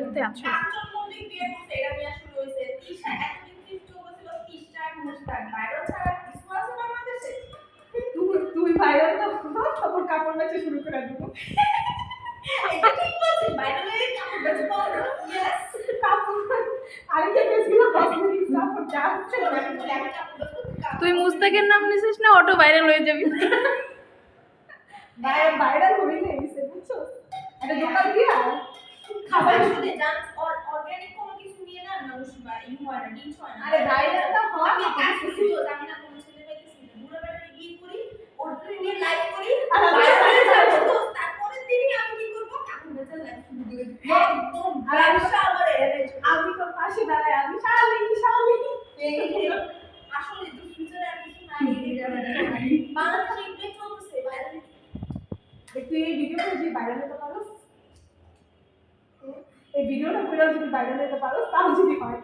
ভাইরালতে আছো? তুই ভাইরাল না তারপর কাপড় বেচে শুরু করে দিব। এটা ঠিক বলছিস, ভাইরালে কাপড় বেচে পাওয়া না। ইয়েস, কাপড় আরেকটা বেচছিল কসমেটিক্স কাপড় যাচ্ছে। তুই মুস্তাকের নাম নিছিস না, অটো ভাইরাল হয়ে যাবি। ভাইরাল হইলে গেছে বুঝছো, একটা দোকান দিয়া খাবার আসলে জান অর্গানিক কোনো কিছু নিয়ে না বা ইউ হয় না, ডিচ হয় না। আরে ভাইরালটা হয় আমি কাজ করছি তো আমি না কোনো ছেলে পাইতেছি না, বুড়া বেটারে বিয়ে করি, ওর নিয়ে লাইভ করি, আর ভাইরাল হয়ে যাবে তো তারপরের দিনই আমি কি করব, কাপড় বেচার লাইভ শুরু করে দিব। একদম ব্যবসা আমার আমি তো পাশে দাঁড়াই, আমি শালি আসলে তো ফিউচারে আর কিছু নাই, বাংলাদেশে এটাই চলতেছে ভাইরাল। একটু এই ভিডিওটা যদি ভাইরাল হতে পারো, এই ভিডিওটা পুরো যদি ভাইরাল হতে পারো তাহলে যদি হয়